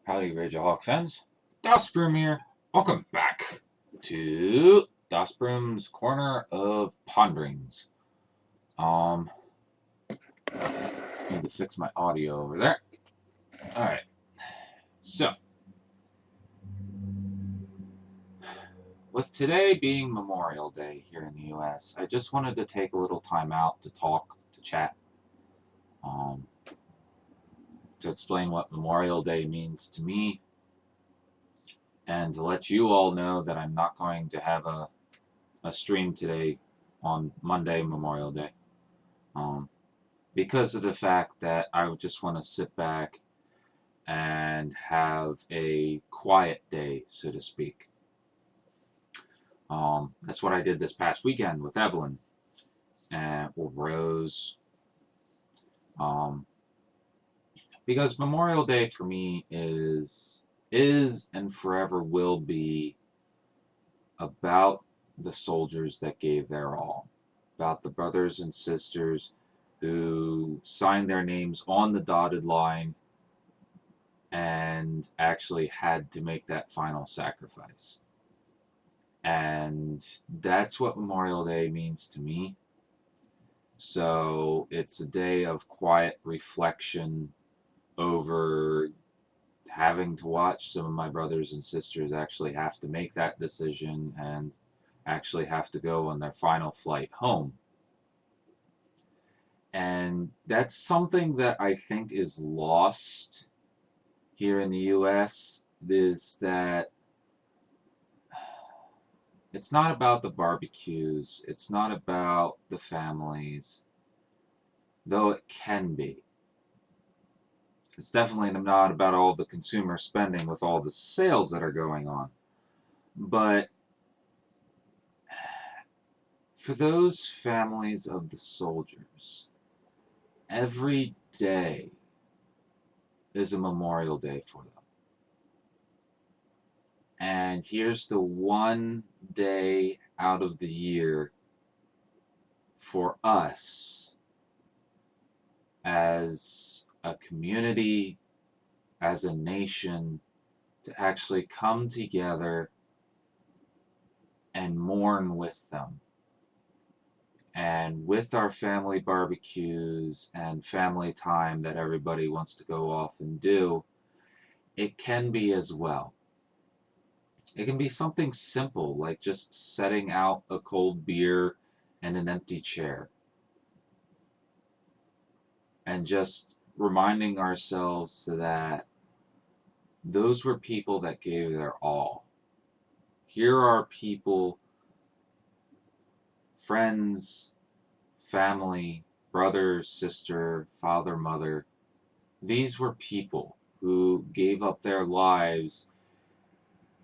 Howdy, Raging Hawk fans. Das Broom here. Welcome back to Das Broom's Corner of Ponderings. Um, Need to fix my audio over there. Alright, so, with today being Memorial Day here in the US, I just wanted to take a little time out to talk, to chat, um, to explain what Memorial Day means to me, and to let you all know that I'm not going to have a stream today on Monday, Memorial Day. Because of the fact that I would just want to sit back and have a quiet day, so to speak. That's what I did this past weekend with Evelyn and Rose. Because Memorial Day for me is and forever will be about the soldiers that gave their all, about the brothers and sisters who signed their names on the dotted line and actually had to make that final sacrifice. And that's what Memorial Day means to me. So it's a day of quiet reflection over having to watch some of my brothers and sisters actually have to make that decision and actually have to go on their final flight home. And that's something that I think is lost here in the US, is that it's not about the barbecues, it's not about the families, though it can be. It's definitely not about all the consumer spending with all the sales that are going on. But for those families of the soldiers, every day is a Memorial Day for them. And here's the one day out of the year for us as a community, as a nation, to actually come together and mourn with them. And with our family barbecues and family time that everybody wants to go off and do, it can be as well. It can be something simple, like just setting out a cold beer and an empty chair. And just reminding ourselves that those were people that gave their all. Here are people, friends, family, brother, sister, father, mother. These were people who gave up their lives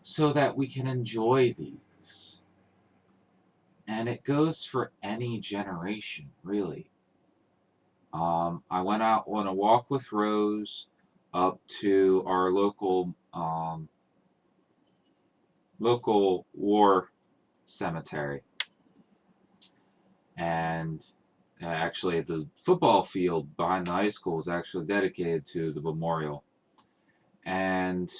so that we can enjoy these. And it goes for any generation, really. I went out on a walk with Rose up to our local war cemetery. And actually, the football field behind the high school is actually dedicated to the memorial. And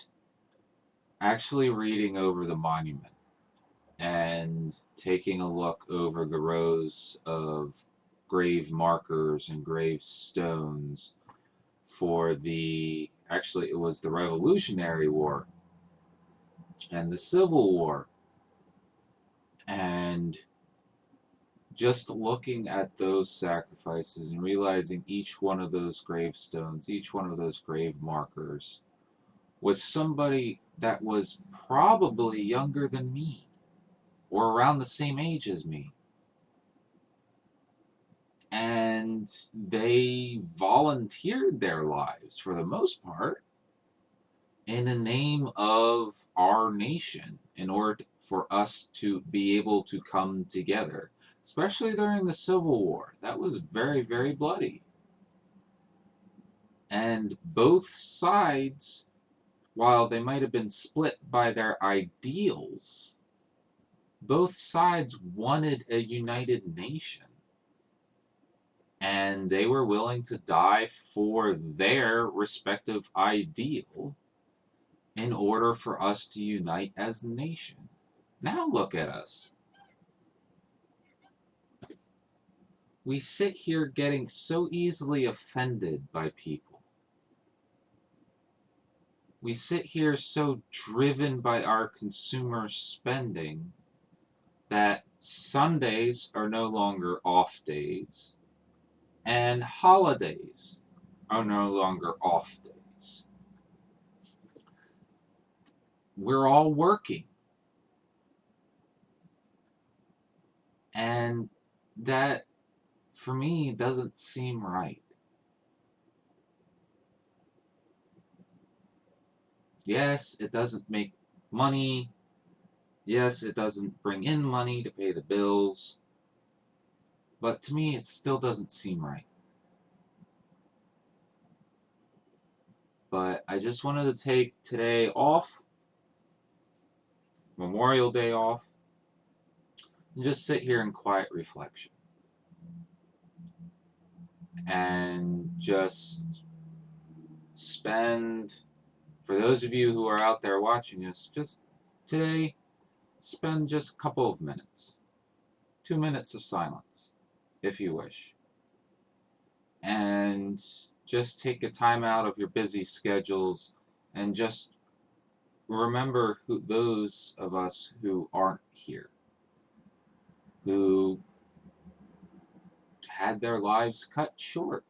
actually reading over the monument and taking a look over the rows of grave markers and grave stones for actually it was the Revolutionary War and the Civil War. And just looking at those sacrifices and realizing each one of those gravestones, each one of those grave markers was somebody that was probably younger than me or around the same age as me. And they volunteered their lives, for the most part, in the name of our nation in order for us to be able to come together, especially during the Civil War. That was very, very bloody. And both sides, while they might have been split by their ideals, both sides wanted a united nation. And they were willing to die for their respective ideal in order for us to unite as a nation. Now look at us. We sit here getting so easily offended by people. We sit here so driven by our consumer spending that Sundays are no longer off days and holidays are no longer off days. We're all working. And that, for me, doesn't seem right. Yes, it doesn't make money. Yes, it doesn't bring in money to pay the bills. But to me, it still doesn't seem right. But I just wanted to take today off, Memorial Day off, and just sit here in quiet reflection. And just spend, for those of you who are out there watching us, just today, spend just a couple of minutes. 2 minutes of silence, if you wish. And just take a time out of your busy schedules and just remember those of us who aren't here, who had their lives cut short.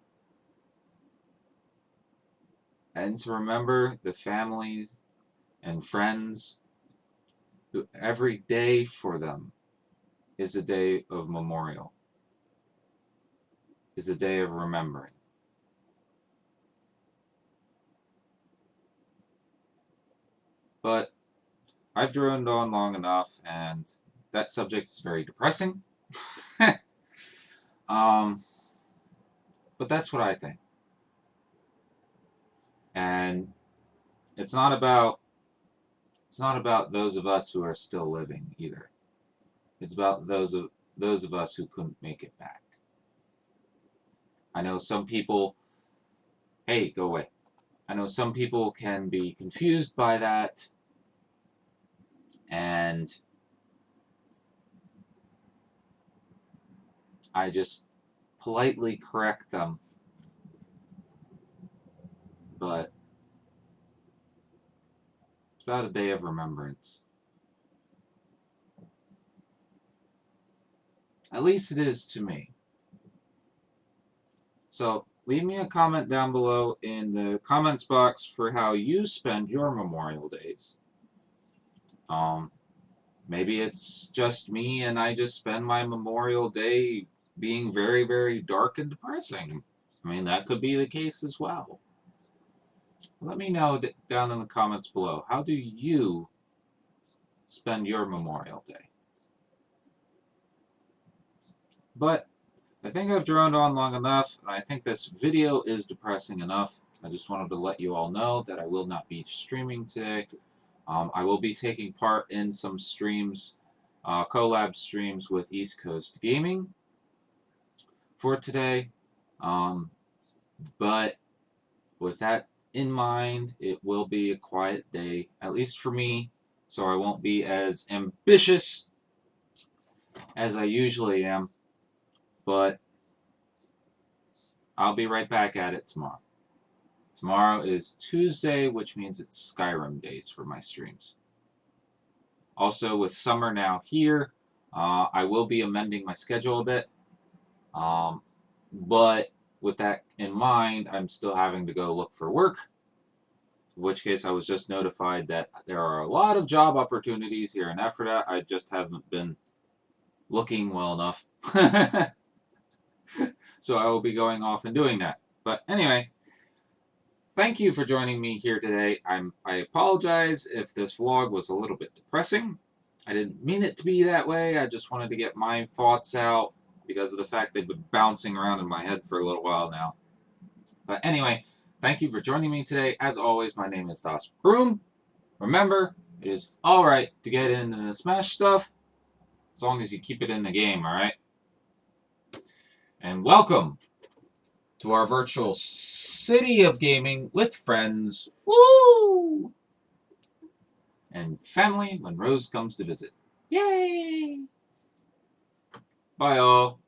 And to remember the families and friends who every day for them is a day of memorial, is a day of remembering. But I've droned on long enough, and that subject is very depressing. But that's what I think. And it's not about those of us who are still living either. It's about those of us who couldn't make it back. I know some people, hey, go away. I know some people can be confused by that, and I just politely correct them. But it's about a day of remembrance. At least it is to me. So leave me a comment down below in the comments box for how you spend your Memorial Days. Maybe it's just me and I just spend my Memorial Day being very, very dark and depressing. I mean, that could be the case as well. Let me know down in the comments below. How do you spend your Memorial Day? But I think I've droned on long enough, and I think this video is depressing enough. I just wanted to let you all know that I will not be streaming today. I will be taking part in some streams, collab streams with East Coast Gaming for today. But with that in mind, it will be a quiet day, at least for me, so I won't be as ambitious as I usually am. But I'll be right back at it tomorrow. Tomorrow is Tuesday, which means it's Skyrim days for my streams. Also, with summer now here, I will be amending my schedule a bit. But with that in mind, I'm still having to go look for work. In which case, I was just notified that there are a lot of job opportunities here in Ephrata. I just haven't been looking well enough. So I will be going off and doing that. But anyway, thank you for joining me here today. I apologize if this vlog was a little bit depressing. I didn't mean it to be that way. I just wanted to get my thoughts out because of the fact they've been bouncing around in my head for a little while now. But anyway, thank you for joining me today. As always, my name is Das Broom. Remember, it is alright to get into the Smash stuff as long as you keep it in the game, alright? And welcome to our virtual city of gaming with friends. Woo! and family when Rose comes to visit. Yay! Bye, all.